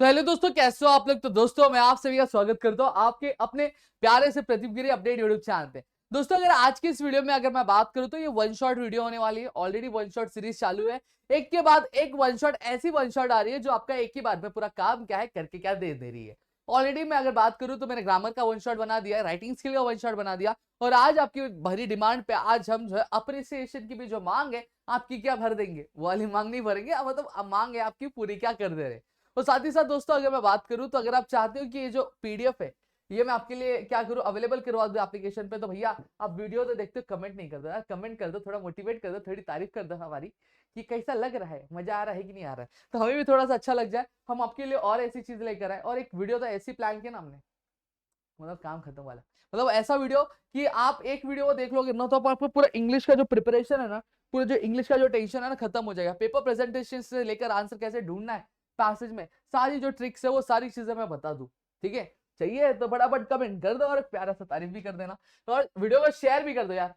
तो हेलो दोस्तों, कैसे हो आप लोग। तो दोस्तों मैं आप सभी का स्वागत करता हूं आपके अपने प्यारे से प्रदीप गिरी अपडेट यूट्यूब चैनल पे। दोस्तों अगर आज की इस वीडियो में अगर मैं बात करूं तो ये वन शॉट वीडियो होने वाली है। ऑलरेडी वन शॉट सीरीज चालू है, एक के बाद एक वन शॉट, ऐसी वन शॉट आ रही है जो आपका एक ही बार में पूरा काम क्या है करके क्या दे रही है। ऑलरेडी मैं अगर बात करूं तो मैंने ग्रामर का वन शॉट बना दिया, राइटिंग स्किल का वन शॉट बना दिया, और आज आपकी भरी डिमांड पे आज हम जो है अप्रिसिएशन की भी जो मांग है आपकी क्या भर देंगे, वो वाली मांग नहीं भरेंगे, मतलब मांग है आपकी पूरी क्या कर दे रहे। और साथ ही साथ दोस्तों अगर मैं बात करूं तो अगर आप चाहते हो कि ये जो पीडीएफ है ये मैं आपके लिए क्या करूं, अवेलेबल करवा दूं एप्लीकेशन पे, तो भैया आप वीडियो तो देखते हो, कमेंट नहीं कर दो यार, कमेंट कर दो, थोड़ा मोटिवेट कर दो, थोड़ी तारीफ कर दो हमारी कि कैसा लग रहा है, मजा आ रहा है कि नहीं आ रहा है, तो हमें भी थोड़ा सा अच्छा लग जाए, हम आपके लिए और ऐसी चीज लेकर आए। और एक वीडियो तो ऐसी प्लान किया ना हमने, मतलब काम खत्म वाला, मतलब ऐसा वीडियो कि आप एक वीडियो को देख लोगे ना तो आपको पूरा इंग्लिश का जो प्रिपरेशन है ना, पूरा जो इंग्लिश का जो टेंशन है ना खत्म हो जाएगा। पेपर प्रेजेंटेशन से लेकर आंसर कैसे ढूंढना है पैसेज में, सारी जो ट्रिक्स है वो सारी चीजें मैं बता दूं। ठीक है, चाहिए तो फटाफट कमेंट कर दो और प्यारा सा तारीफ भी कर देना, और वीडियो को शेयर भी कर दो यार,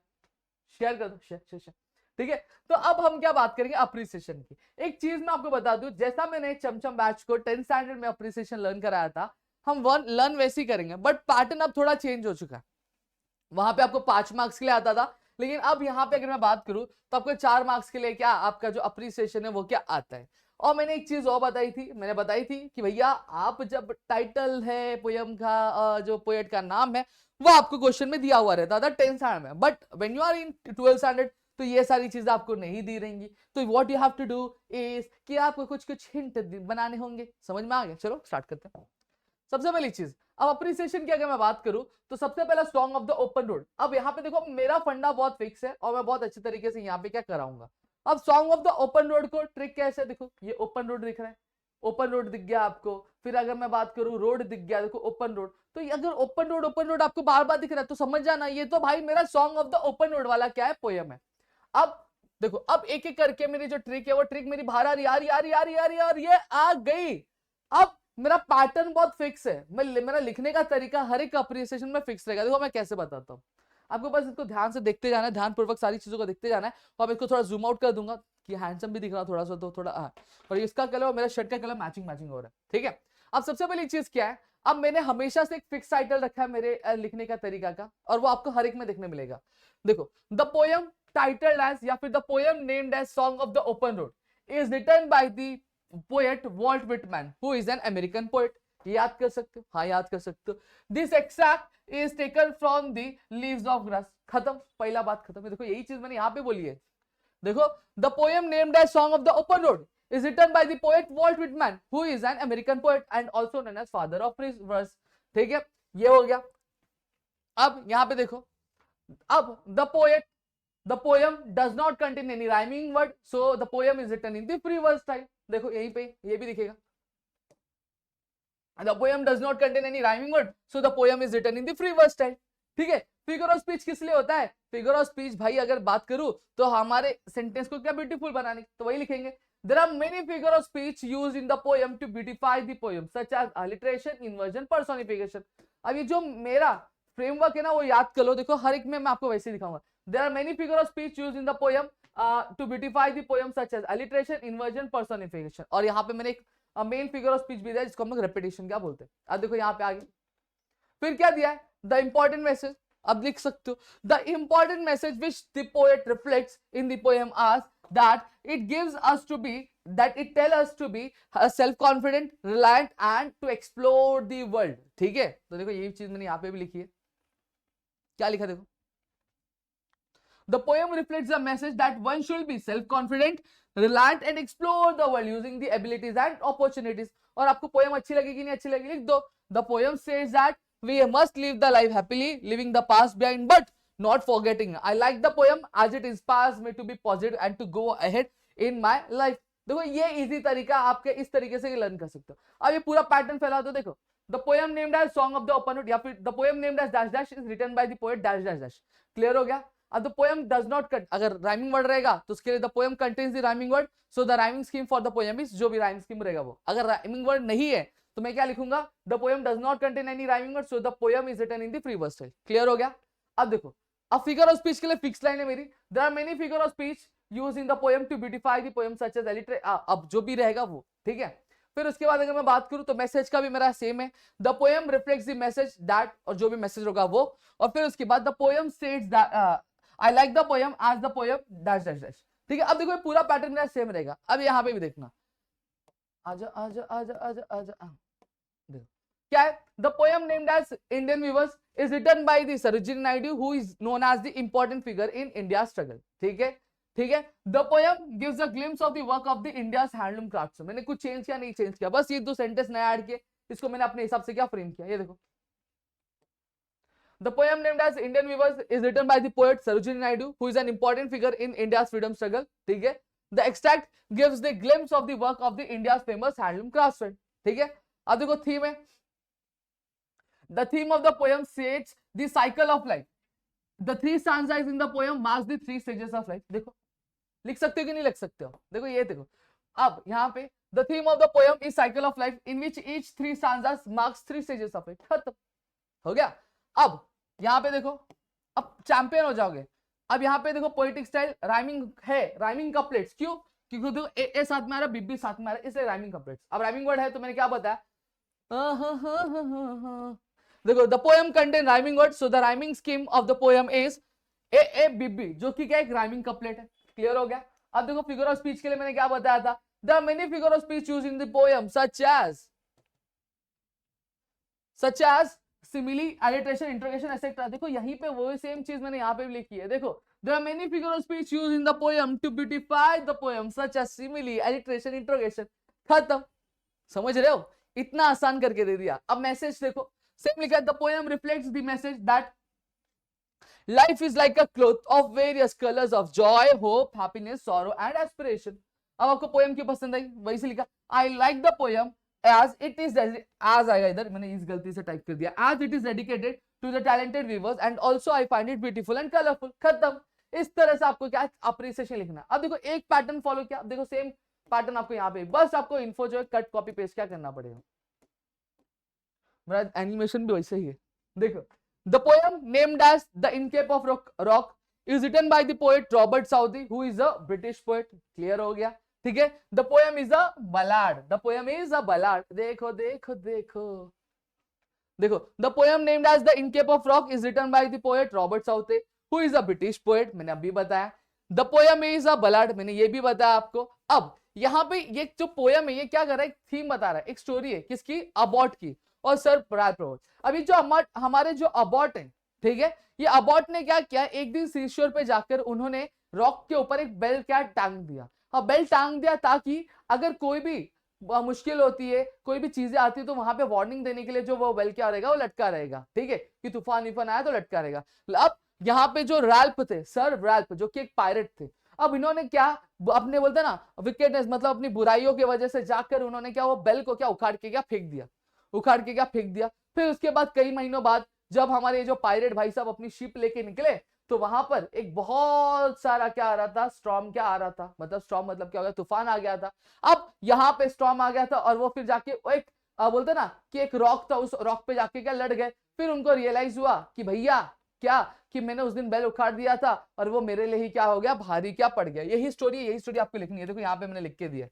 शेयर कर दो, शेयर। ठीक है, तो अब हम क्या बात करेंगे अप्रिसिएशन की। एक चीज मैं आपको बता दूं, जैसा मैंने चमचम बैच को 10th स्टैंडर्ड में अप्रिसिएशन लर्न कराया था, हम वन लर्न वैसे ही करेंगे, बट पैटर्न अब थोड़ा चेंज हो चुका है। वहां पे आपको 5 मार्क्स के लिए आता था, लेकिन अब यहाँ पे अगर मैं बात करूं तो आपको 4 मार्क्स के लिए क्या आपका जो अप्रिसिएशन है वो क्या आता है। और मैंने एक चीज और बताई थी, मैंने बताई थी कि भैया आप जब टाइटल है पोयम का, जो पोएट का नाम है वो आपको क्वेश्चन में दिया हुआ रहता था 10th स्टैंडर्ड में, but when you are in 12th standard तो ये सारी चीजें आपको नहीं दी रहेंगी। तो what you have to do is कि आपको कुछ कुछ हिंट बनाने होंगे। समझ में आ गया? चलो स्टार्ट करते हैं। सबसे पहली चीज, अब अप्रिसिएशन की अगर मैं बात करूं तो सबसे पहला song of the open road. अब यहाँ पे देखो मेरा फंडा बहुत फिक्स है और मैं बहुत अच्छे तरीके से यहाँ पे क्या कराऊंगा। अब song of the open road को ट्रिक कैसे, देखो ये ओपन रोड दिख रहा है, ओपन रोड दिख गया आपको, फिर अगर मैं बात करूं रोड दिख गया, देखो ओपन रोड, तो अगर ओपन रोड आपको बार बार दिख रहा है तो समझ जाना ये तो भाई मेरा song of the open road वाला क्या है, पोयम है। अब देखो, अब एक एक करके मेरी जो ट्रिक है वो ट्रिक मेरी बाहर आ रही यार ये आ गई। अब मेरा पैटर्न बहुत फिक्स है, मेरा लिखने का तरीका हर एक अप्रिसिएशन में फिक्स रहेगा। देखो मैं कैसे बताता हूँ आपको, बस इसको ध्यान से देखते जाना है, ध्यानपूर्वक सारी चीजों को देखते जाना है। और मैं इसको थोड़ा जूम आउट कर दूंगा कि हैंडसम भी दिख रहा थोड़ा सा, तो थोड़ा और इसका कलर और मेरा शर्ट का कलर मैचिंग हो रहा है। ठीक है, अब सबसे पहली चीज क्या है, अब मैंने हमेशा से एक फिक्स टाइटल रखा है मेरे लिखने का तरीका का, और वो आपको हर एक में देखने मिलेगा। देखो, द पोयम टाइटल्ड एज या फिर the poem named as song of the open road is written by the poet Walt Whitman who is an American poet. याद कर सकते हो? हाँ याद कर सकते हो। This extract is taken from the leaves of grass. खत्म, पहला बात खत्म है। देखो यही चीज मैंने यहाँ पे बोली है। देखो, the poem named as song of the open road is written by the poet Walt Whitman, who is an American poet and also known as father of verse। ठीक है, ये हो गया। अब यहां पे देखो, अब the poem does not contain any rhyming word, so the poem is written in the free verse style। देखो यहीं पे ये भी दिखेगा, the poem does not contain any rhyming word, so the poem is written in the free verse style। ठीक है, figure of speech किस लिए होता है? फिगर ऑफ स्पीच भाई अगर बात करूं तो हमारे सेंटेंस को क्या ब्यूटीफुल बनाने, तो वही लिखेंगे। There are many figure of speech used in the poem to beautify the poem, such as alliteration, inversion, personification। अब ये जो मेरा फ्रेमवर्क है ना वो याद कर लो, देखो हर एक में मैं आपको वैसे दिखाऊंगा। There are many figure of speech used in the poem to beautify the poem, such as alliteration, inversion, personification। और यहाँ पे मैंने एक मेन फिगर ऑफ स्पीच भी दिया जिसको हम लोग रेपिटेशन क्या बोलते हैं। अब देखो यहाँ पे आगे फिर क्या दिया है, द इंपॉर्टेंट मैसेज। अब लिख सकते हो, the important message which the poet reflects in the poem are that it gives us to be, that it tell us to be self confident, reliant and to explore the world। ठीक है, तो देखो यही चीज मैंने यहाँ पे भी लिखी है। क्या लिखा देखो, the poem reflects the message that one should be self confident, reliant and explore the world using the abilities and opportunities। और आपको पोएम अच्छी लगेगी नहीं अच्छी लगेगी लिख दो, the poem says that we must live the life happily, leaving the past behind but not forgetting। I like the poem as it inspires me to be positive and to go ahead in my life। देखो ये easy तरीका आपके इस तरीके से learn कर सकते हो। अब ये पूरा पैटर्न फैला दो, देखो the poem named as song of the open road या फिर the poem named as dash dash is written by the poet dash dash dash. Clear हो गया? अब the poem does not cut, अगर राइमिंग वर्ड रहेगा तो उसके लिए the poem contains the rhyming word, so the rhyming scheme for the poem is, जो भी राइमिंग स्कीम रहेगा वो। अगर राइमिंग वर्ड नहीं है तो मैं क्या लिखूंगा, the poem does not contain any rhyming word, so the poem is written in the free verse style. Clear हो गया? अब देखो, अब फिगर ऑफ स्पीच के लिए फिक्स लाइन है मेरी, there are many figure of speech used in the poem to beautify the poem such as alliteration। अब जो भी रहेगा वो, ठीक है, फिर उसके बाद अगर मैं बात करूं तो मैसेज का भी मेरा सेम है, the poem reflects the message that, और जो भी मैसेज होगा वो, और फिर उसके बाद the poem states that I like the poem as the poem dash dash dash. ठीक है, अब देखो पूरा पैटर्न मेरा सेम रहेगा। अब यहाँ पे भी देखना, आजा आजा आजा आजा आजा, देखो क्या है, the poem named as Indian weavers is written by the Sarojini Naidu who is known as the important figure in India struggle. ठीक है, ठीक है, the poem gives a glimpse of the work of the India's handloom crafts. मैंने कुछ change किया नहीं change किया, बस ये दो सेंटेंस नया ऐड किए, इसको मैंने अपने हिसाब से क्या फ्रेम किया, ये देखो, the poem named as Indian weavers is written by the poet Sarojini Naidu who is an important figure in India's freedom struggle. ठीक है, the extract gives the glimpse of the work of the India's famous handloom craftsman. ठीक है, अब देखो theme है, the theme of the poem states the cycle of life, the three stanzas in the poem marks the three stages of life. देखो लिख सकते हो कि नहीं लिख सकते हो, देखो ये देखो, अब यहाँ पे the theme of the poem is cycle of life in which each three stanzas marks three stages of life. खत्म हो गया। अब यहाँ पे देखो, अब चैंपियन हो जाओगे। अब यहाँ पे देखो पोएटिक स्टाइल राइमिंग है, राइमिंग कपलेट्स, क्यों, क्योंकि देखो ए साथ में आ रहा, बी साथ में आ रहा, इसलिए राइमिंग कपलेट्स। अब राइमिंग वर्ड है तो मैंने क्या बताया, देखो the poem contain rhyming word, so the rhyming scheme of the poem is A B, जो कि क्या एक राइमिंग कपलेट है। क्लियर हो गया। अब देखो फिगर ऑफ स्पीच के लिए मैंने क्या बताया था, there are many figure of speech used in the poem such as simile, alliteration, interrogation etcetera. देखो यहीं पे वो सेम चीज मैंने यहाँ पे भी लिखी है। देखो there are many figure of speech used in the poem to beautify the poem such as simile, alliteration, interrogation. खत्म, समझ रहे हो, इतना आसान करके दे दिया। अब मैसेज देखो, सेम लिखा है, the poem reflects the message that life is like a cloth of various colors of joy, hope, happiness, sorrow and aspiration। अब आपको पोएम क्यों पसंद आई, वही से लिखा, I like the poem as it is, as आएगा इधर, मैंने इस गलती से टाइप कर दिया, as it is dedicated to the talented weavers and also I find it beautiful and colorful। खत्म। इस तरह से आपको क्या अप्रिसिएशन लिखना। अब देखो एक पैटर्न फॉलो किया, देखो सेम पैटर्न आपको यहाँ पे, बस आपको इन्फो जो है कट कॉपी पेस्ट क्या करना पड़ेगा, मेरा एनिमेशन भी वैसे ही है। देखो the poem named as the Incape of Rock is written by the poet Robert Southey who is a British poet। Clear हो गया, ठीक है। the poem is a ballad, the poem is a ballad। देखो देखो देखो देखो, the poem named as the Incape of Rock is written by the poet Robert Southey who is a British poet। मैंने अभी बताया। the poem is a ballad, मैंने ये भी बताया आपको। अब यहाँ पे ये जो पोएम है ये क्या कर रहा है, एक थीम बता रहा है, एक स्टोरी है, किसकी, अबॉट की और सर प्रभु। अभी जो हमारे जो अबॉट है, ठीक है, ये अबॉट ने क्या किया, एक दिन सीशोर पे जाकर उन्होंने रॉक के ऊपर एक बेल क्या टांग दिया। हाँ, बेल टांग दिया ताकि अगर कोई भी मुश्किल होती है, कोई भी चीजें आती है तो वहां पे वार्निंग देने के लिए जो वो बेल क्या रहेगा, वो लटका रहेगा। ठीक है, कि तूफान विफान आया तो लटका रहेगा। अब यहाँ पे जो रैल्प थे, सर रैल्प, जो कि एक पायरेट थे, अब इन्होंने क्या अपने बोलते ना विकेटनेस, मतलब अपनी बुराइयों की वजह से जाकर उन्होंने क्या वो बेल को क्या उखाड़ के क्या फेंक दिया, उखाड़ के क्या फेंक दिया। फिर उसके बाद कई महीनों बाद जब हमारे जो पायरेट भाई साहब अपनी शिप लेके निकले तो वहां पर एक बहुत सारा क्या आ रहा था, स्टॉर्म क्या आ रहा था, मतलब स्टॉर्म मतलब क्या हो गया, तूफान आ गया था। अब यहाँ पे स्टॉर्म आ गया था और वो फिर जाके एक बोलते ना कि एक रॉक था, उस रॉक पे जाके क्या लड़ गए। फिर उनको रियलाइज हुआ कि भैया क्या, कि मैंने उस दिन बेल उखाड़ दिया था और वो मेरे लिए ही क्या हो गया, भारी क्या पड़ गया। यही स्टोरी आपको लिखनी है। देखो यहाँ पे मैंने लिख के दिया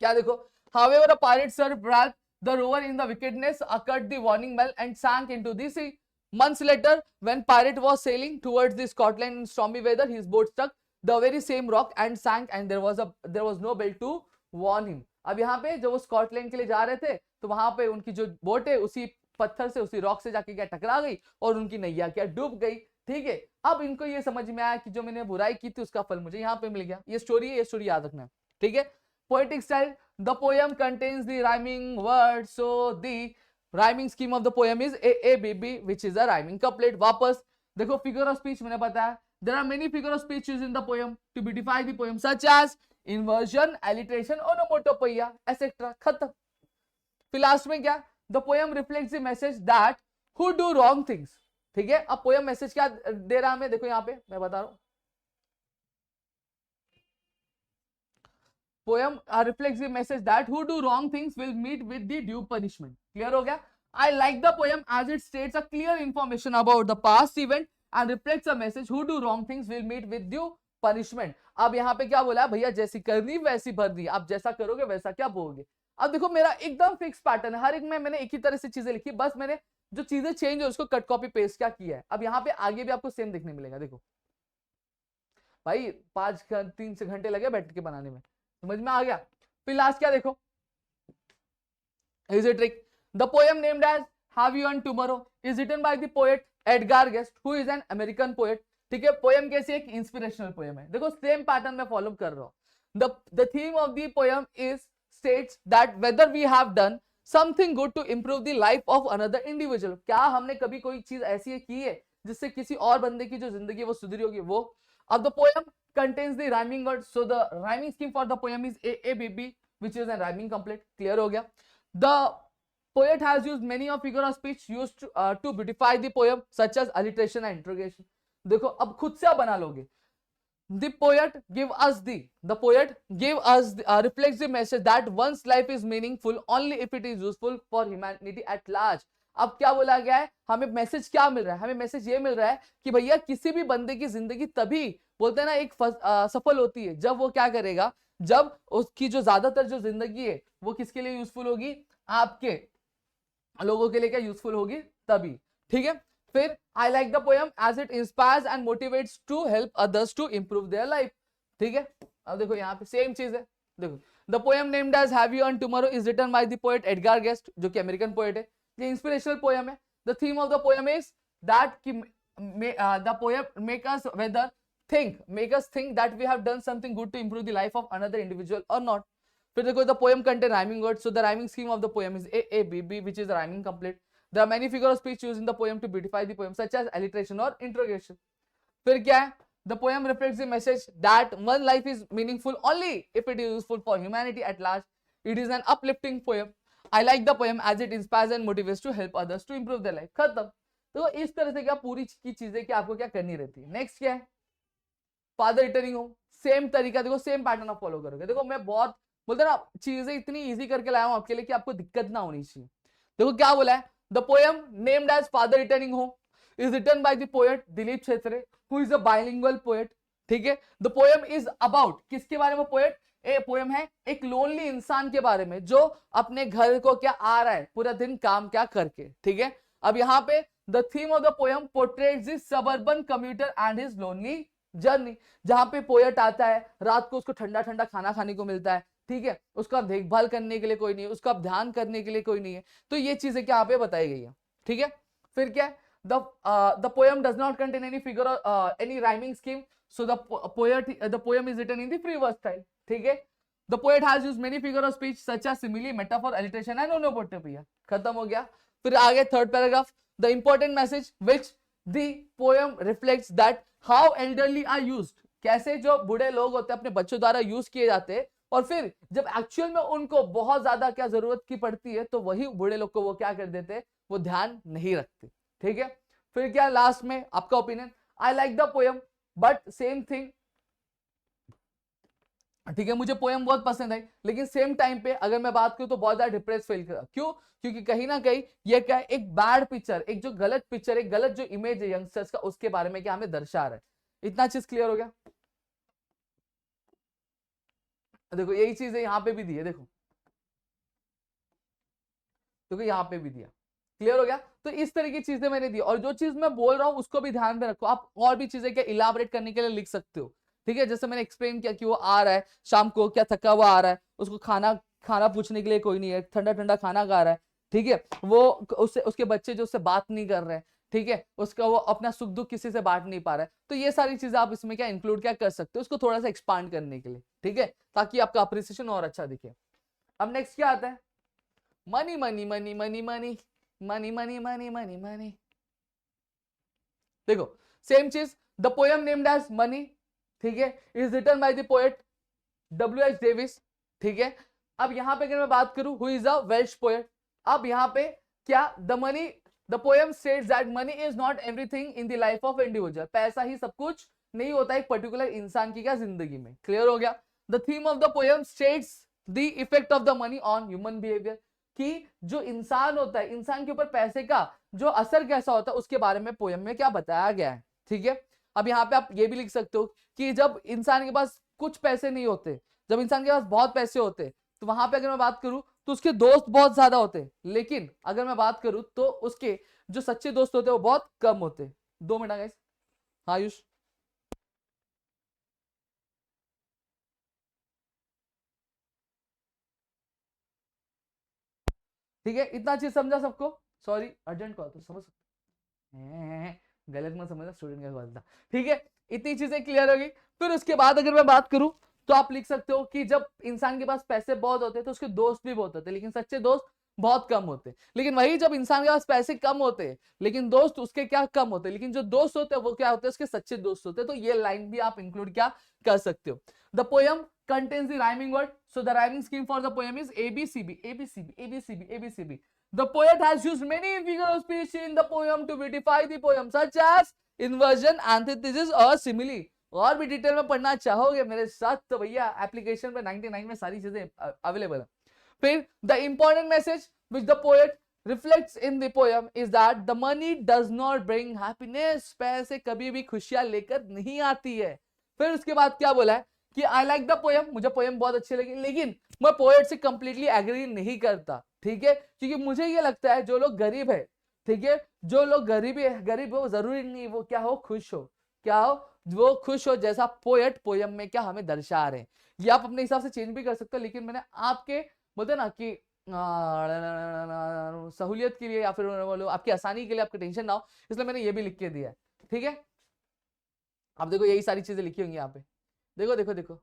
क्या, देखो, however a pirate served Ralph the rover in the wickedness occurred the warning bell and sank into the sea। Months later, when pirate was sailing towards the Scotland in stormy weather, his boat struck the very same rock and sank, and there was no bell to warn him। अब यहाँ पे जब वो Scotland के लिए जा रहे थे तो वहां पे उनकी जो बोट है उसी पत्थर से, उसी रॉक से जाके क्या टकरा गई और उनकी नैया क्या डूब गई। ठीक है, अब इनको ये समझ में आया कि जो मैंने बुराई की थी उसका फल मुझे यहाँ पे मिल गया। ये स्टोरी है, ये स्टोरी याद रखना। ठीक है, poetic style, the poem contains the rhyming words, so the rhyming scheme of the poem is AABB, which is a rhyming couplet। वापस देखो figure of speech मैंने बताया, there are many figure of speech used in the poem to beautify the poem such as inversion, alliteration, onomatopoeia, etc। खत्म। फिर last में क्या, the poem reflects the message that who do wrong things। ठीक है, अब poem message क्या दे रहा है हमें, देखो यहाँ पे मैं बता रहा हूँ, poem reflects the message that who do wrong things will meet with the due punishment। Clear हो गया। I like the poem as it states a clear information about the past event and reflects a message who do wrong things will meet with due punishment। अब यहाँ पे क्या बोला भैया, जैसी करनी वैसी भरनी, आप जैसा करोगे वैसा क्या बोलोगे। अब देखो मेरा एकदम फिक्स पैटर्न है, हर एक में मैंने एक ही तरह से चीजें लिखी, बस मैंने जो चीजें चेंज है उसको कट कॉपी पेस्ट क्या किया है। अब यहाँ पे आगे भी आपको सेम देखने मिलेगा। देखो भाई 3 घंटे लगे बैठ के बनाने में, समझ में आ गया। फिर लास्ट क्या देखो, is a trick. The poem named as have you and tomorrow is written by the poet Edgar Guest who is an American poet. ठीक है, पोएम कैसी एक इंस्पिरेशनल पोएम है। देखो सेम पैटर्न में फॉलो कर रहा हूं। the theme of the poem is states that whether we have done something good to improve the life of another individual, क्या हमने कभी कोई चीज ऐसी की है जिससे किसी और बंदे की जो जिंदगी है वो सुधरी होगी वो। अब the poem contains the rhyming words, so the rhyming scheme for the poem is AABB, which is a rhyming couplet। clear हो गया। the poet has used many of figure of speech used to beautify the poem such as alliteration and interrogation। देखो अब खुद से आप बना लोगे। The poet reflects the message that one's life is meaningful only if it is useful for humanity at large। अब क्या बोला गया है, हमें मैसेज क्या मिल रहा है, हमें मैसेज ये मिल रहा है कि भैया किसी भी बंदे की जिंदगी तभी बोलते हैं ना एक सफल होती है जब वो क्या करेगा, जब उसकी जो ज्यादातर जो जिंदगी है वो किसके लिए यूजफुल होगी, आपके लोगों के लिए क्या यूजफुल होगी तभी। ठीक है, फिर I like the poem as it inspires and motivates to help others to improve their life। ठीक है, अब देखो यहाँ पे सेम चीज है। देखो the poem named as Have You and Tomorrow is written by the poet Edgar Guest, जो कि अमेरिकन पोएट है। ये इंस्पिरेशनल पोएम है। The theme of the poem is that the poem make us think that we have done something good to improve the life of another individual or not। फिर देखो the poem contain rhyming words, so the rhyming scheme of the poem is AABB, which is the rhyming complete। There are many figures of speech used in the poem to beautify the poem, such as alliteration or interrogation। फिर क्या है, the poem reflects the message that one life is meaningful only if it is useful for humanity at large। It is an uplifting poem। I like the poem as it inspires and motivates to help others to improve their life। खत्म। तो इस तरह से क्या पूरी की चीजें क्या आपको क्या करनी रहती है। नेक्स्ट क्या है, फादर रिटर्निंग होम। सेम तरीका, देखो सेम पैटर्न आप फॉलो करोगे। देखो मैं बहुत बोलते ना चीजें इतनी इजी करके लाया हूं आपके लिए कि आपको दिक्कत ना होनी चाहिए। देखो क्या बोला है, the poem named as Father Returning Home is written by the poet Dilip Chhetre, who is a bilingual poet। ठीक है, the poem is about किसके बारे में, पोएट पोएम है एक लोनली इंसान के बारे में जो अपने घर को क्या आ रहा है पूरा दिन काम क्या करके। ठीक है, अब यहाँ पे the theme of the poem portrays the suburban commuter and his lonely journey, जहां पे पोएट आता है, रात को उसको ठंडा ठंडा खाना खाने को मिलता है। ठीक है, उसका देखभाल करने के लिए कोई नहीं है, उसका ध्यान करने के लिए कोई नहीं है। तो ये चीजें क्या यहाँ पे बताई गई है। ठीक है, फिर क्या है, the poem does not contain any figure or any rhyming scheme, so the poem is written in the free verse style। ठीक है, the poet has used many figure of speech such as simile, metaphor, alliteration and onomatopoeia। खत्म हो गया। फिर आगे third paragraph, the important message which the poem reflects that how elderly are used, कैसे जो बूढ़े लोग होते हैं अपने बच्चों द्वारा यूज किए जाते हैं, और फिर जब एक्चुअल में उनको बहुत ज्यादा क्या जरूरत की पड़ती है तो वही बूढ़े लोग को वो क्या कर देते हैं, वो ध्यान नहीं रखते। ठीक है, फिर क्या लास्ट में आपका opinion, I like the poem but same thing. ठीक है, मुझे पोएम बहुत पसंद है लेकिन सेम टाइम पे अगर मैं बात करूं तो बहुत ज्यादा डिप्रेस फील कर। क्यों, क्योंकि कहीं ना कहीं ये क्या है, एक बैड पिक्चर, एक जो गलत पिक्चर, एक गलत जो इमेज है यंगस्टर्स का उसके बारे में क्या हमें दर्शा रहा है। इतना चीज क्लियर हो गया। देखो यही चीज है यहाँ पे भी दी है, देखो यहाँ पे भी दिया। क्लियर हो गया। तो इस तरह की चीजें मैंने दी, और जो चीज मैं बोल रहा हूँ उसको भी ध्यान में रखो। आप और भी चीजें क्या इलाबरेट करने के लिए लिख सकते हो। ठीक है, जैसे मैंने एक्सप्लेन किया कि वो आ रहा है शाम को, क्या थका हुआ आ रहा है, उसको खाना पूछने के लिए कोई नहीं है, ठंडा ठंडा खाना खा रहा है। ठीक है, वो उसके बच्चे जो उससे बात नहीं कर रहे हैं। ठीक है, उसका वो अपना सुख दुख किसी से बांट नहीं पा रहा है। तो ये सारी चीजें आप इसमें क्या इंक्लूड क्या कर सकते हो, उसको थोड़ा सा एक्सपांड करने के लिए। ठीक है, ताकि आपका अप्रिसिएशन और अच्छा दिखे। अब नेक्स्ट क्या आता है, money money money money money money money money money money. देखो सेम चीज, the poem named as money, ठीक है, is written by the poet W.H. Davies. ठीक है, अब यहां पे अगर मैं बात करूं, who is a Welsh poet. अब यहां पे क्या, the poem states that money is not everything in the life of individual, पैसा ही सब कुछ नहीं होता एक पर्टिकुलर इंसान की क्या जिंदगी में। क्लियर हो गया। The theme of the poem states the effect of the money on human behaviour, कि जो इंसान होता है, इंसान के ऊपर पैसे का जो असर कैसा होता है उसके बारे में पोएम में क्या बताया गया है। ठीक है, अब यहाँ पे आप ये भी लिख सकते हो कि जब इंसान के पास कुछ पैसे नहीं होते, जब इंसान के पास बहुत पैसे होते तो वहां पे अगर मैं बात करूं तो उसके दोस्त बहुत ज्यादा होते हैं, लेकिन अगर मैं बात करूं तो उसके जो सच्चे दोस्त होते हैं वो बहुत कम होते हैं। 2 मिनट गाइस। हाँ आयुष। ठीक है, इतना चीज समझा सबको? सॉरी अर्जेंट कॉल तो समझ सकते हैं, गलत मत समझना, स्टूडेंट का कॉल था। ठीक है, इतनी चीजें क्लियर होगी। फिर उसके बाद अगर मैं बात करूं तो आप लिख सकते हो कि जब इंसान के पास पैसे बहुत होते हैं तो उसके दोस्त भी बहुत होते हैं, लेकिन सच्चे दोस्त बहुत कम होते हैं। लेकिन वही जब इंसान के पास पैसे कम होते हैं लेकिन दोस्त उसके क्या कम होते हैं, लेकिन जो दोस्त होते हैं वो क्या होते हैं, उसके सच्चे दोस्त होते हैं। तो ये लाइन भी आप इंक्लूड क्या कर सकते हो। The poem contains the rhyming word, so the rhyming scheme for the poem is ABCB, ABCB, ABCB, ABCB. The poet has used many figures of speech in the poem to beautify the poem, such as inversion, antithesis और simile. और भी detail में पढ़ना चाहोगे मेरे साथ तो भैया एप्लीकेशन पे 99 में सारी चीजें अवेलेबल है। फिर the important message which the poet reflects in the poem is that the money does not bring happiness, पैसे कभी भी खुशियां लेकर नहीं आती है। फिर उसके बाद क्या बोला है कि आई लाइक द पोएम, मुझे पोएम बहुत अच्छी लगी, लेकिन मैं पोएट से कंप्लीटली एग्री नहीं करता। ठीक है, क्योंकि मुझे ये लगता है जो लोग गरीब है, ठीक है, जो लोग गरीब हो जरूरी नहीं वो क्या हो, खुश हो, क्या हो, वो खुश हो, जैसा पोएट पोयम में क्या हमें दर्शा रहे हैं। ये आप अपने हिसाब से चेंज भी कर सकते हो, लेकिन मैंने आपके बोलते ना कि सहूलियत के लिए या फिर बोलो आपकी आसानी के लिए, आपकी टेंशन ना हो, इसलिए मैंने ये भी लिख के दिया है। ठीक है, आप देखो यही सारी चीजें लिखी होंगी यहाँ पे, देखो देखो देखो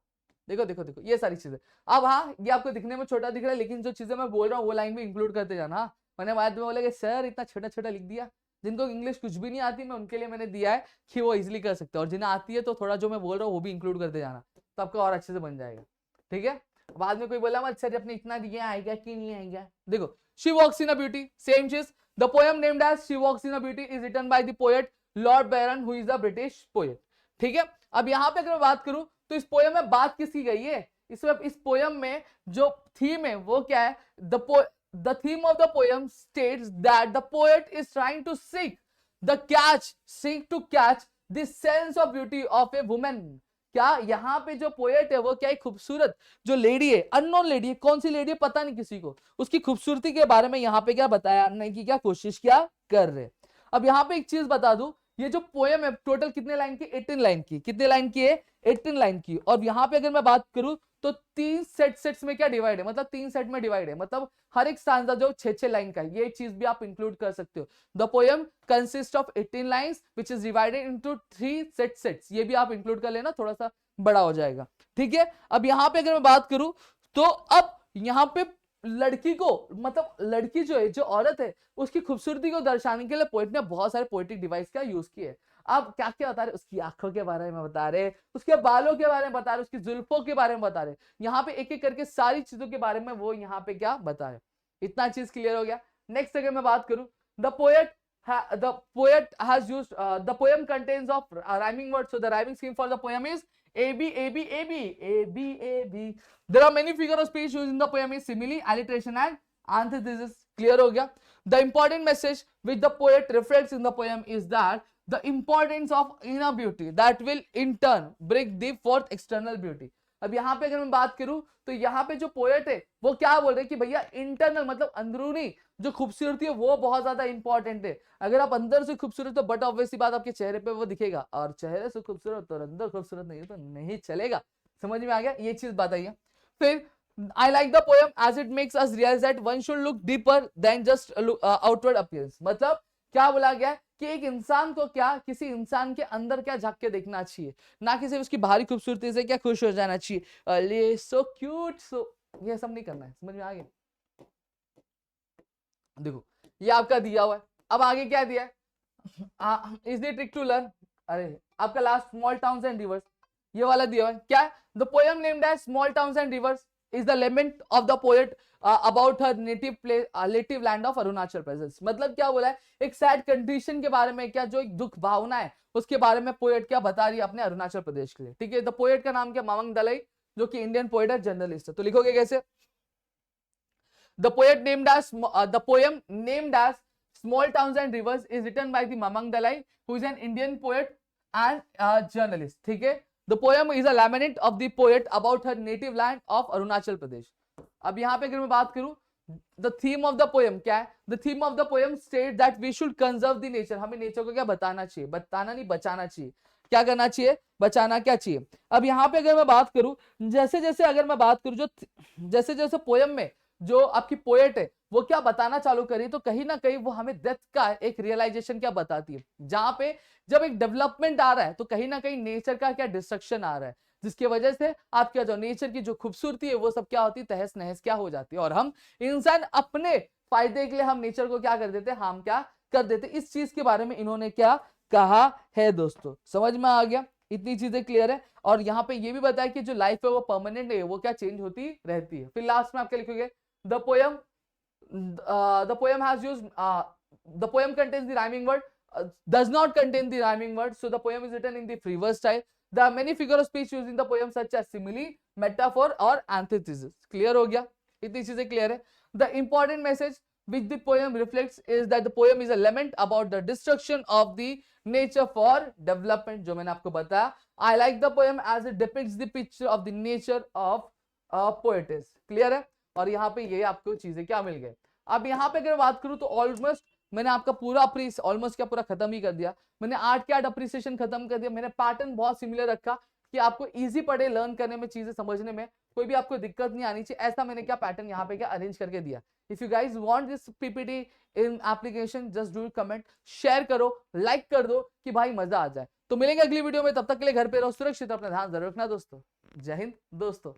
देखो देखो देखो ये सारी चीजें। अब हाँ, ये आपको दिखने में छोटा दिख रहा है, लेकिन जो चीजें मैं बोल रहा हूँ वो लाइन भी इंक्लूड करते जाना। हाँ, मैंने बाद में बोला कि सर इतना छोटा छोटा लिख दिया, जिनको इंग्लिश कुछ भी नहीं आती मैं उनके लिए मैंने दिया है कि वो इजिली कर सकते हैं, और जिन्हें आती है तो थोड़ा जो मैं बोल रहा हूँ वो भी इंक्लूड करते जाना, तो आपका और अच्छे से बन जाएगा। ठीक है, बाद में कोई बोला मत सर अपने इतना दिया आएगा कि नहीं आएगा। देखो, she walks in a beauty, same चीज। The poem named as she walks in a beauty is written by the poet Lord Byron who is a British poet. ठीक है, अब यहाँ पे अगर मैं बात करूं तो इस पोएम में बात किसकी गई है, इसमें इस पोएम में जो थीम है वो क्या है, the theme of the poem states that the poet is trying to seek to catch the sense of beauty of a woman। क्या यहाँ पे जो पोएट है वो क्या है, खूबसूरत जो लेडी है, अननोन लेडी है, कौन सी लेडी है पता नहीं किसी को, उसकी खूबसूरती के बारे में यहाँ पे क्या बताने की क्या कोशिश क्या कर रहे। अब यहाँ पे एक चीज बता दूं, ये जो पोएम है टोटल कितने लाइन की, 18 लाइन की, कितने लाइन की है, 18 लाइन की। और यहाँ पे अगर मैं बात करूं तो 3 सेट्स में क्या डिवाइड है, मतलब 3 सेट में डिवाइड है, मतलब हर एक स्टांजा जो 6-6 लाइन का है, ये चीज भी आप इंक्लूड कर सकते हो। The poem consist of 18 lines which is divided into 3 sets, ये भी आप इंक्लूड कर लेना, थोड़ा सा बड़ा हो जाएगा। ठीक है, अब यहाँ पे अगर मैं बात करूं तो अब यहाँ पे लड़की को, मतलब लड़की जो है, जो औरत है, उसकी खूबसूरती को दर्शाने के लिए पोएट ने बहुत सारे पोएटिक डिवाइस का यूज किए। अब क्या क्या बता रहे, उसकी आंखों के बारे में बता रहे, उसके बालों के बारे में बता रहे, उसकी जुल्फों के बारे में बता रहे, यहाँ पे एक एक करके सारी चीजों के बारे में वो यहाँ पे क्या बता रहे। इतना चीज क्लियर हो गया। नेक्स्ट अगर मैं बात करूं, the poem contains of rhyming words, so the rhyming scheme for the poem is A B A B A B A B A B. There are many figures of speech used in the poem is simile, alliteration and antithesis. Clear हो गया। The important message which the poet reflects in the poem is that the importance of inner beauty that will in turn bring the forth external beauty। अब यहाँ पे अगर मैं बात करूं तो यहाँ पे जो पोएट है वो क्या बोल रहे हैं कि भैया इंटरनल मतलब अंदरूनी जो खूबसूरती है वो बहुत ज्यादा इंपॉर्टेंट है। अगर आप अंदर से खूबसूरत हो बट ऑब्वियसली बात आपके चेहरे पे वो दिखेगा, और चेहरे से खूबसूरत और अंदर खूबसूरत नहीं है तो नहीं चलेगा। समझ में आ गया, ये चीज बताइए। फिर I like the poem as it makes us realize that one should look deeper than just outward appearance। मतलब क्या बोला गया कि एक इंसान को क्या, किसी इंसान के अंदर क्या झांक के देखना चाहिए, ना कि सिर्फ उसकी बाहरी खूबसूरती से क्या खुश हो जाना चाहिए, अरे सो क्यूट सो, ये सब नहीं करना है। समझ में आ गया? देखो ये आपका दिया हुआ है, अब आगे क्या दिया है, is the trick to learn, अरे आपका last small towns and rivers, ये वाला दिया हुआ है क्या, the poem named as small towns and rivers is the lament of the poet about her native land of Arunachal Pradesh. मतलब क्या बोला है, एक सैड कंडीशन के बारे में, क्या जो एक दुख भावना है उसके बारे में पोएट क्या बता रही है अपने अरुणाचल प्रदेश के लिए। ठीक है, द पोएट का नाम क्या, मामंग दलाई, जो कि इंडियन पोएट है, जर्नलिस्ट है। तो लिखोगे कैसे, the poem named as small towns and rivers is written by the Mamang Dai who is an Indian poet and journalist. ठीक है, The poem is a lament of the poet about her native land of Arunachal Pradesh। अब यहाँ पे अगर मैं बात करूं, the theme of the poem क्या है? The theme of the poem state that we should conserve the nature. हमें नेचर को क्या बताना चाहिए, बताना नहीं बचाना चाहिए। क्या करना चाहिए? बचाना क्या चाहिए। अब यहाँ पे अगर मैं बात करूं, जैसे जैसे अगर मैं बात करूं, जो जैसे जैसे पोएम में जो आपकी पोएट है वो क्या बताना चालू करी, तो कहीं ना कहीं वो हमें डेथ का एक रियलाइजेशन क्या बताती है, जहां पे जब एक डेवलपमेंट आ रहा है तो कहीं ना कहीं नेचर का क्या डिस्ट्रक्शन आ रहा है, जिसकी वजह से आपका जो नेचर की जो खूबसूरती है वो सब क्या होती है, तहस नहस क्या हो जाती है। और हम इंसान अपने फायदे के लिए हम नेचर को क्या कर देते हैं, हम क्या कर देते। इस चीज के बारे में इन्होंने क्या कहा है दोस्तों, समझ में आ गया? इतनी चीजें क्लियर है। और यहाँ पे ये भी बताया कि जो लाइफ है वो परमानेंट है, वो क्या चेंज होती रहती है। फिर लास्ट में आप क्या लिखोगे, the poem the poem has used the poem contains the rhyming word, does not contain the rhyming word, so the poem is written in the free verse style. There are many figure of speech used in the poem such as simile, metaphor और antithesis. Clear हो गया? इतनी चीजें clear है। The important message which the poem reflects is that the poem is a lament about the destruction of the nature for development, जो मैंने आपको बताया। I like the poem as it depicts the picture of the nature of a poetess. Clear है? और यहाँ पे ये आपको चीजें क्या मिल गए। अब यहाँ पे अगर बात करूं तो ऑलमोस्ट मैंने आपका पूरा ऑलमोस्ट क्या पूरा खत्म ही कर दिया। मैंने 8 के 8 अप्रिसिएशन खत्म कर दिया। मैंने पैटर्न बहुत सिमिलर रखा कि आपको इजी पड़े लर्न करने में, चीजें समझने में कोई भी आपको दिक्कत नहीं आनी चाहिए, ऐसा मैंने क्या पैटर्न यहाँ पे क्या अरेंज करके दिया। If you guys want this PPT in application just do comment, share करो, लाइक कर दो कि भाई मजा आ जाए। तो मिलेंगे अगली वीडियो में, तब तक के लिए घर पे रहो सुरक्षित, अपना ध्यान जरूर रखना दोस्तों। जय हिंद दोस्तों।